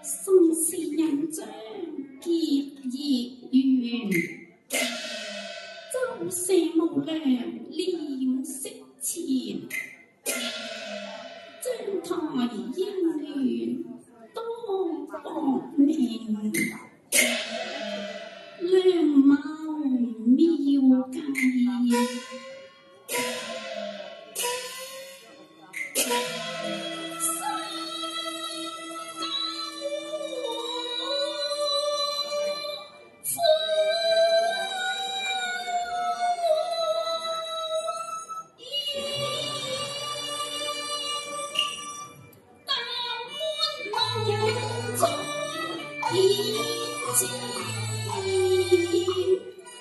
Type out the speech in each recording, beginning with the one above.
心是人像結業緣，周社無量臉色前，將台姻緣多薄命，良謀妙計。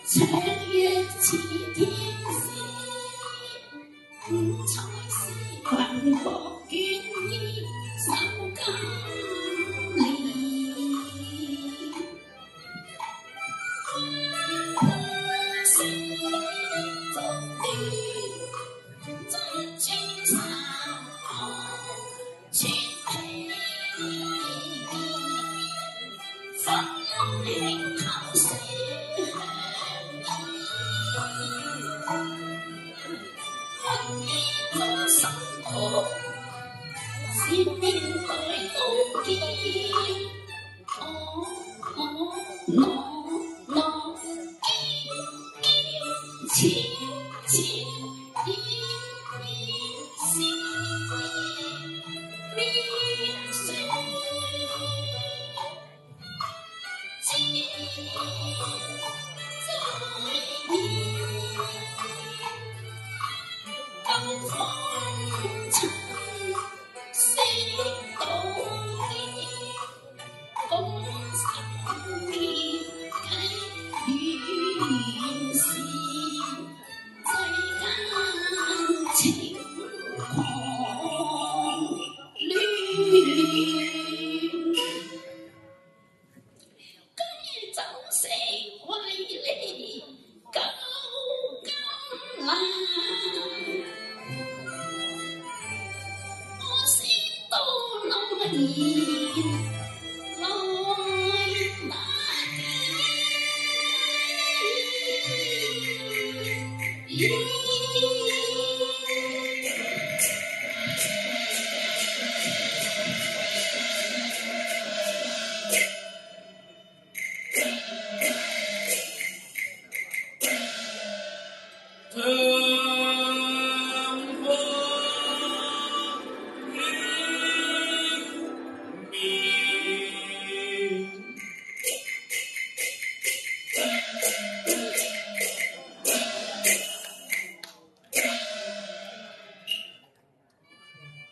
長月似天使，五彩是裙薄捲衣，手金蓮。星逐段，將穿衫穿起，分輕頭寫。是面對高見，我悄悄依是面上知在意，今方親識到你，講心面計原是世間情狂亂。居酒食為你九金蘭，我先到來言來打機。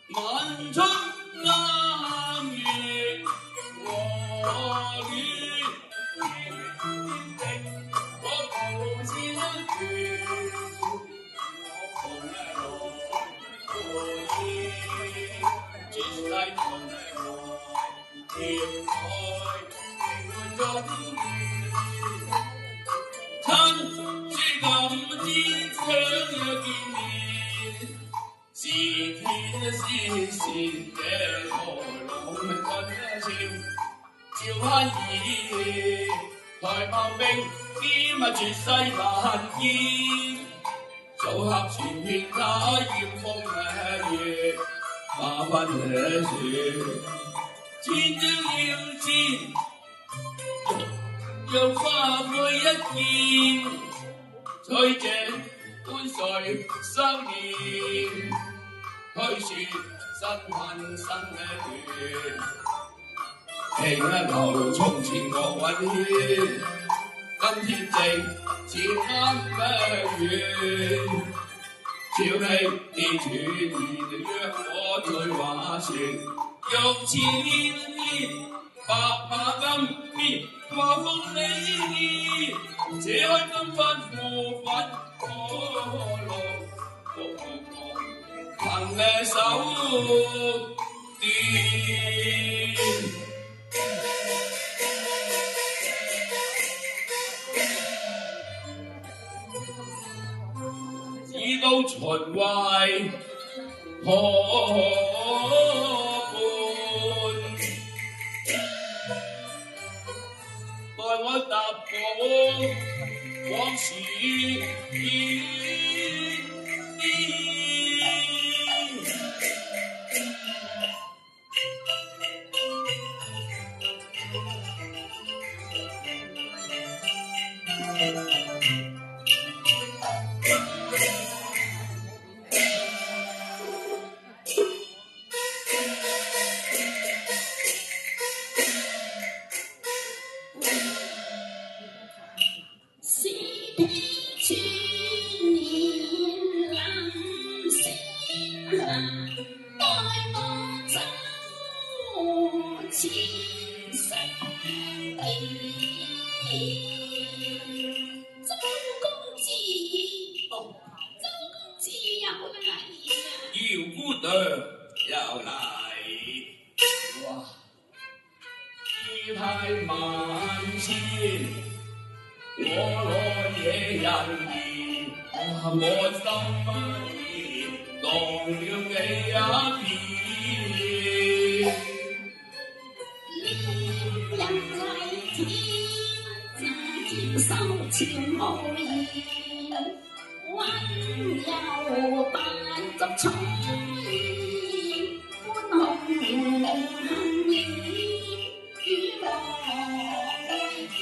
晚春冷月和雨，我無知斷，我可以絕世同來甜愛永中親書今天相約見面。是天是善的何浪君潮盼兒，台傍冰兼絕世難見，組合全片他艷風月，花分野樹，千朝要戰，讓花配一件，吹這歡歲收年。推說新婚新戀，慶一流從前樂韻牽，今天正似啱遠，朝氣已轉現約我對話前，玉池連天，白馬金邊，華服禮儀，這開金婚護粉可樂。憑嘅手段，已到秦淮河。前相見，周公子，周公子又嚟啦！姚姑娘又嚟，哇！意態萬千，我來野人兒，我心不變，當了你一片。人為天，接受朝無言，溫柔扮作彩，歡紅杏面，與我為天，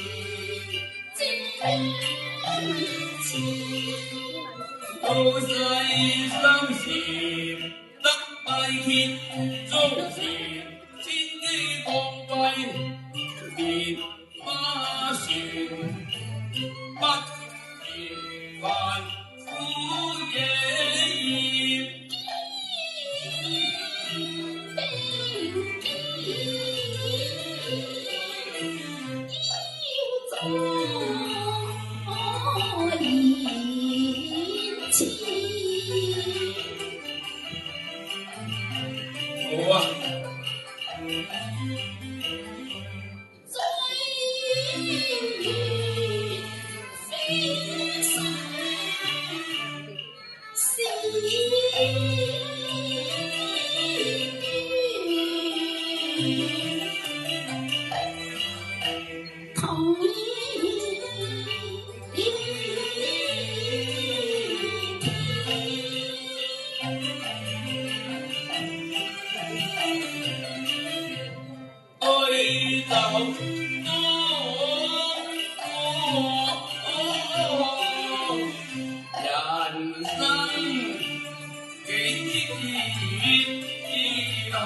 到世相纏，得拜揭足前，千機降貴，蓮花船，不嫌煩苦夜宴。好啊！人生幾何？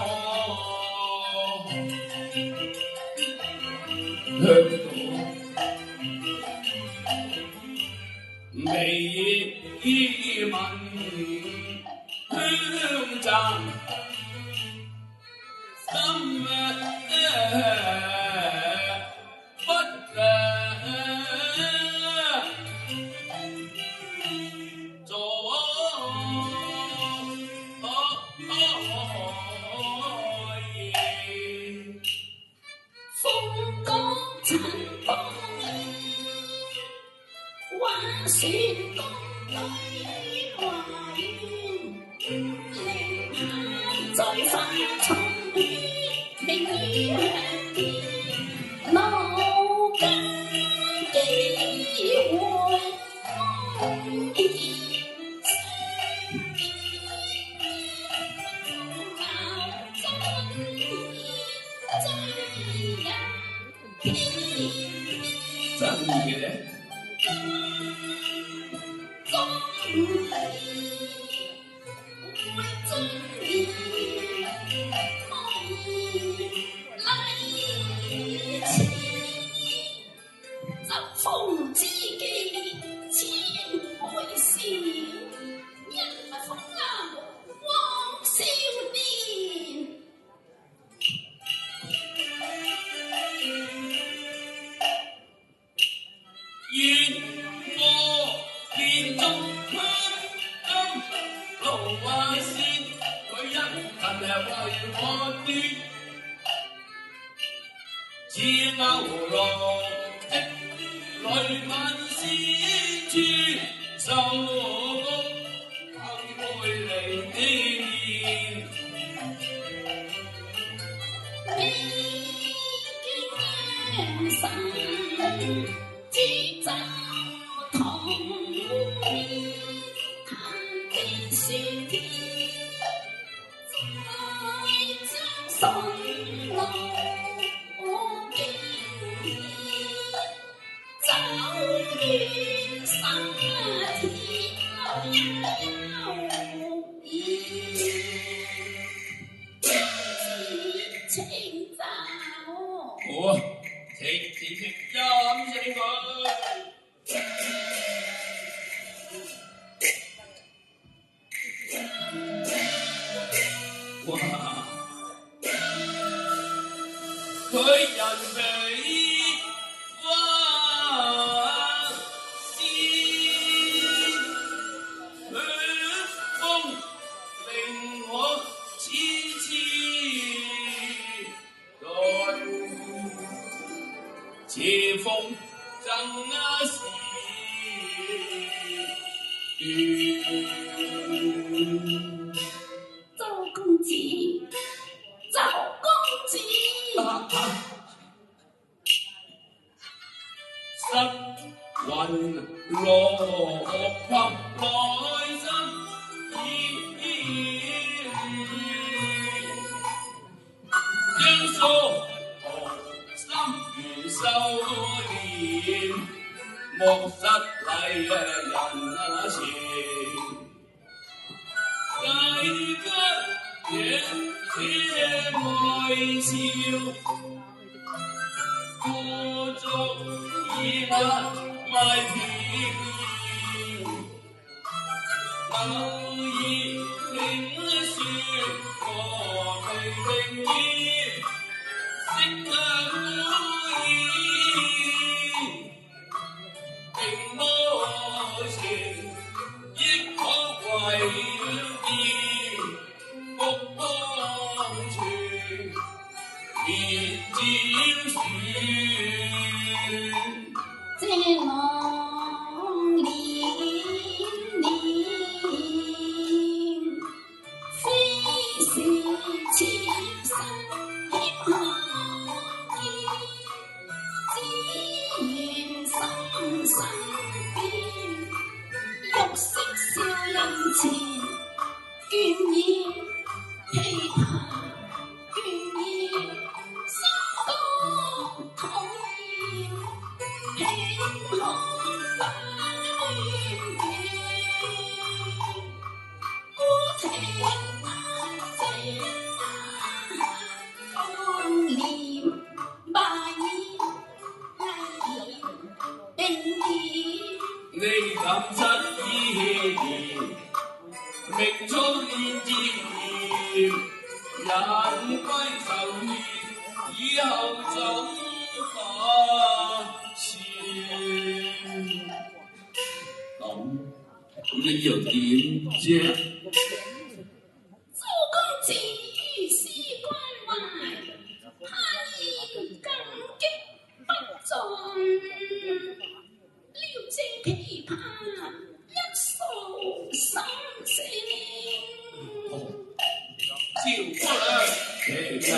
香港未聞香讚心不風光塵幫話說公對話緣，靈下在花叢裡，明於向天，路間幾回夢兒。真嘅，風知己千回事，人不風流枉少年。願我連續香金路話先，佢一近為我端，似牛郎織女萬絲處，受谷幸會離天。未見山知酒同面，談天說天，再將信路經遍，走遍沙田悠然，情走。好啊，請飲死佢。哇！佢人比花枝，血風令我痴痴待，似風爭時。周公子，周公子，失魂落魄內心應訴心如修煉，莫失禮人前。大家也且愛笑，故作以那賣片，偶爾聽說我未明意，識得故意，並無情，亦可為義，福當全，面沾雪。這浪連連，非是妾身險可見，只緣心身邊，玉色笑人前，倦意琵琶，倦意心歌討厭，輕看不厭倦，孤聽這當念罷意，藝並已。你感失意念，命中現自然，人歸愁怨，以後怎發善？咁你又點啫？周公子如是關懷，他意感激不盡。撩這琵琶一訴心聲，招夫人其實。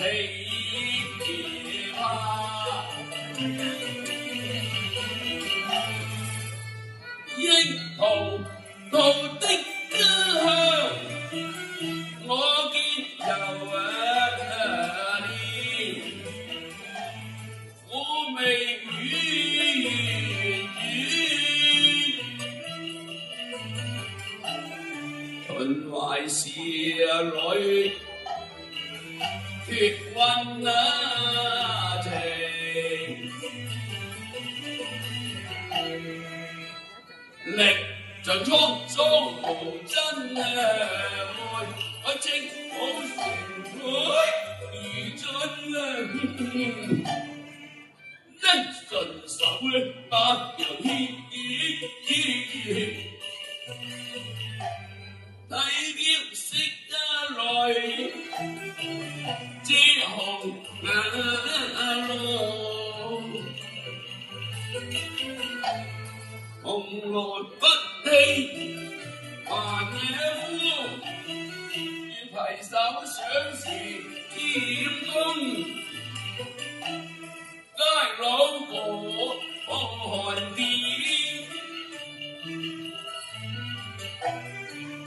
琵琶，櫻桃桃的家鄉，我見猶憐，苦味與秦淮是女，血溫情，力像滄桑無真愛，我正好成海如盡一順手把遊牽，睇嬌色一來，遮紅眼路，紅來不棄還野夫，願攜手相時劍功，街老婆看點，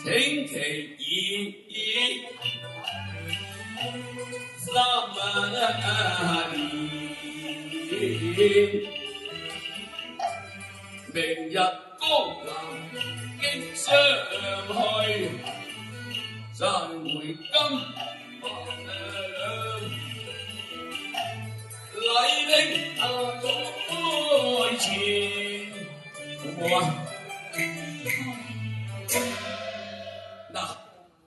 請其意三年，明日江南經相去，賺回金禮令愛情，好唔好啊？嗱，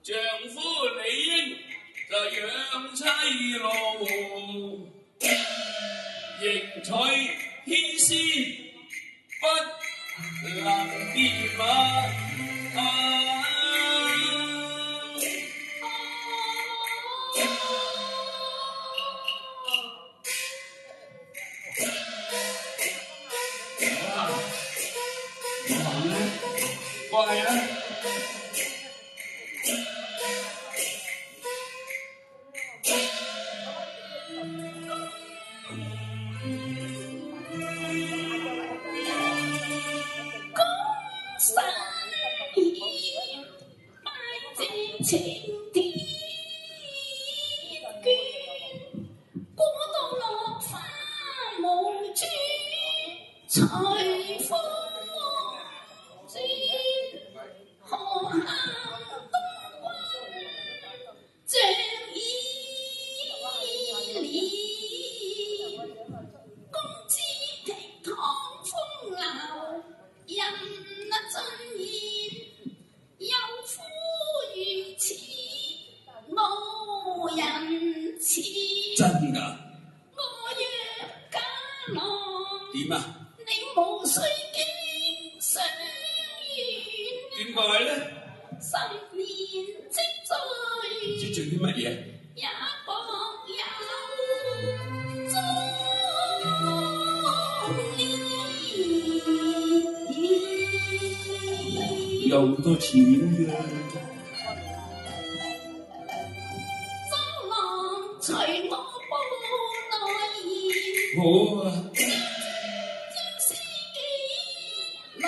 丈夫理應就養妻路，迎娶牽絲不能掂啊！過嚟啊！晴天卷，古道落花無珠，隨風轉，河下東君像依蓮，公子倜儻風流，人盡言，有夫如此，無人似。真㗎？我若假郎，點啊？你無須經相遠。點解咧？10年積聚，積聚啲乜嘢？也薄有中年。有好多錢㗎。周郎隨我報來言。好啊。將司機來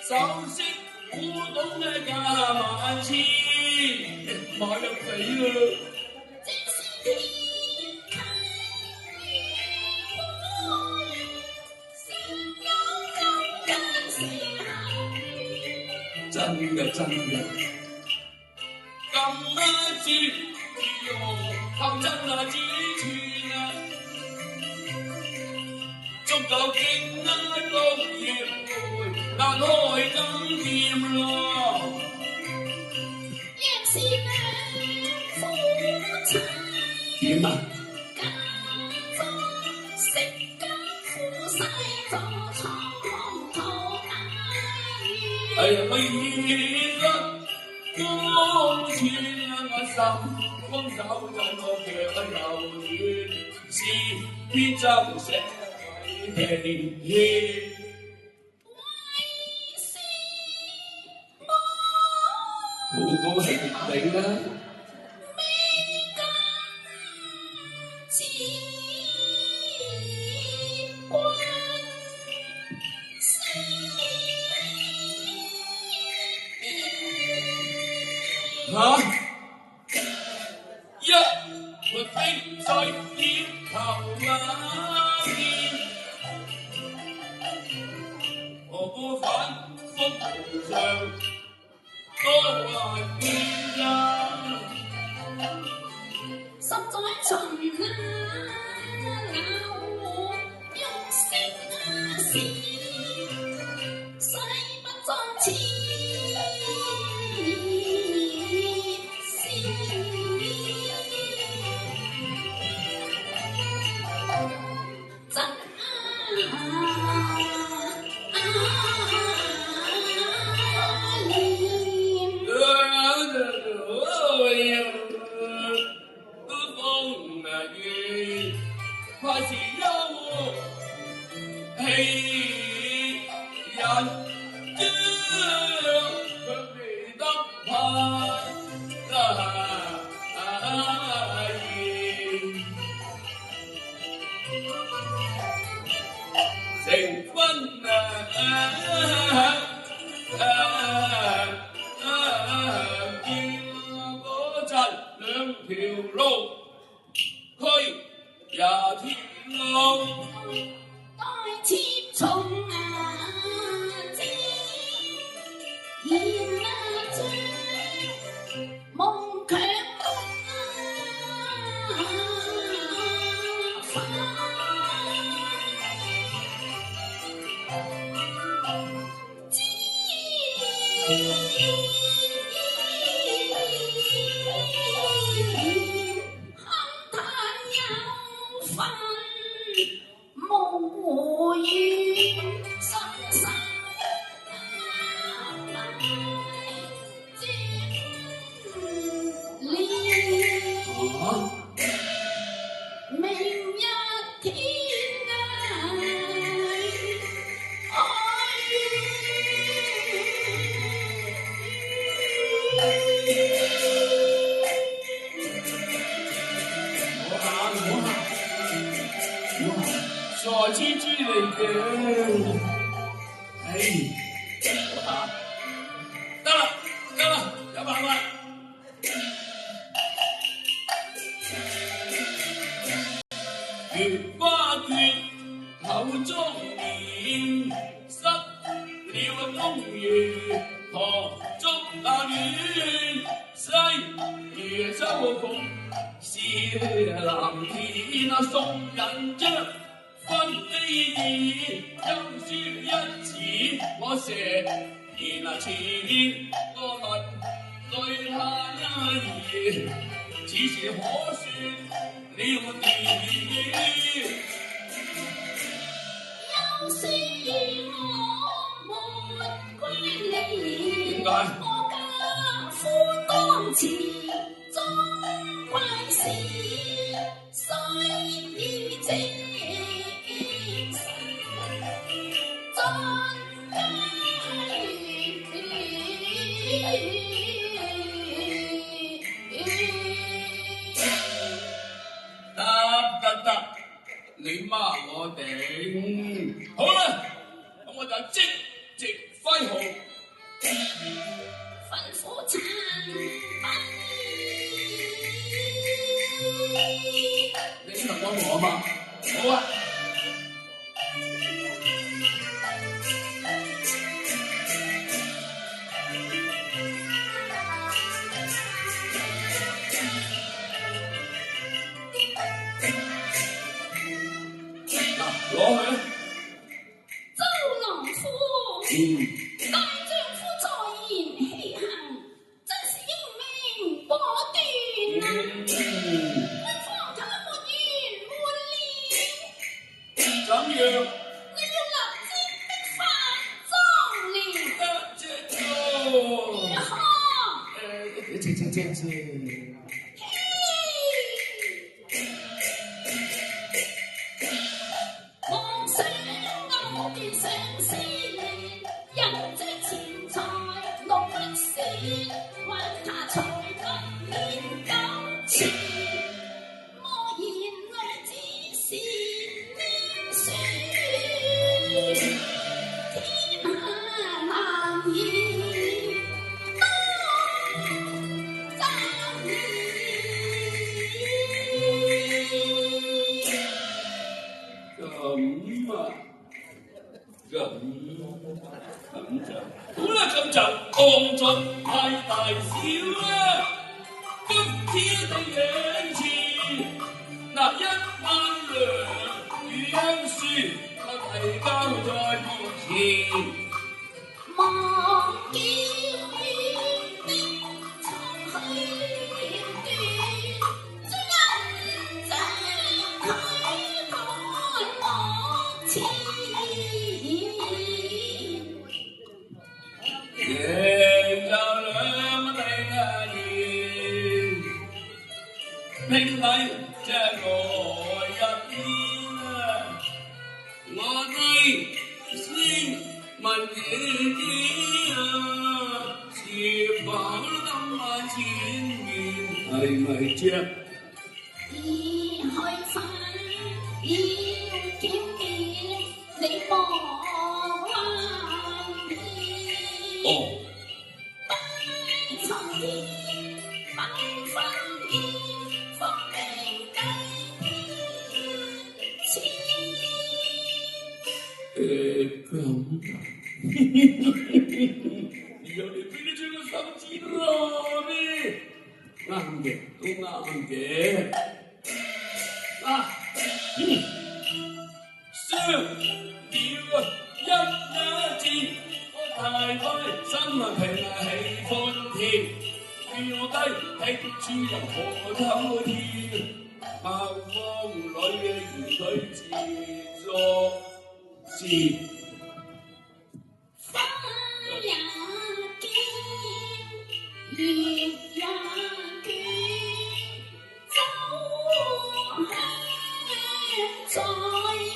首飾古董嘅價萬千，買得死啦！這是天契真嘅真嘅，咁啊絕用合真啊之處啊，足夠經啊6月回，但開金店咯。若是兩夫妻點啊？家中淚光穿我心，光手在我腳柔軟，是必爭寫為氣。好高興你啦！嚇！一沒冰在點頭面，我反覆無常。多還見呀，十載尋咬我，用聲是誓不再似怕是憂氣人將卻未得盼成婚見嗰陣兩條路去也天路。待切從知現將夢強無緣生生明日天傻豬豬嚟嘅，唉，得啦得啦，有辦法。月花缺口中眠，失了公園河中暖，西夜秋風是藍天送人將。分飛燕，音書一詞，我射言前個文淚下兒，此時可算了年。又是我沒歸你，點解？我家夫當前終歸是歲月靜。得，你罵我頂。好啦，咁我就即席揮毫，吩咐陳你先問咗我嘛？好啊。攞去啦！周郎夫，大丈夫在言起行，真是英明果斷啊！官方他沒完沒了，怎樣？你要立即逼發臧了。咁就好啦，咁就當作派大小啦。今天的樣子，嗱10000兩與恩書，我提交在目前。望見遠的曾去了斷，將佢趕我前。贏就兩定言，拼禮這來日天啊！我哋先問自己啊，是否今晚見面係咪啫？已去瞓，要檢驗你莫懷疑。哦，不從天，不分天，復命計咁。有你俾你將個手指落咩？啱嘅，都啱嘅。雙了一字，我太開心啊，平啊喜歡甜，掉低聽處又何透天，校風裏嘅兒女自作自。花也見，葉也捲，走向在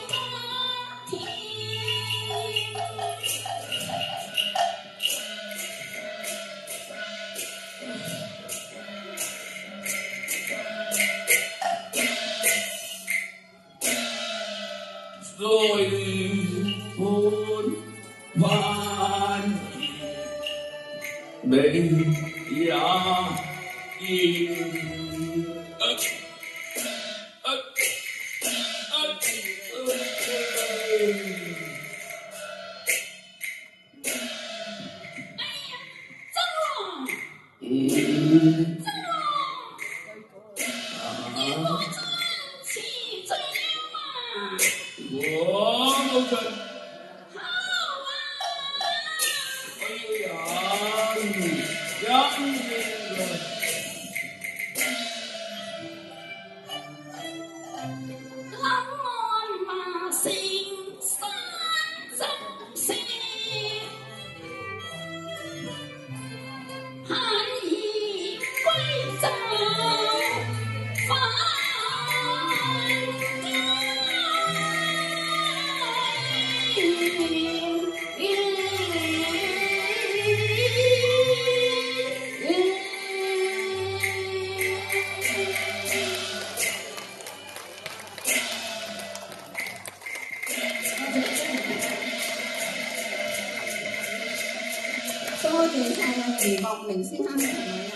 家田。在歡歡美也見。我冇盡，我要忍冷岸麻城山浸石，限而歸就返多謝晒余學明先生嘅評論。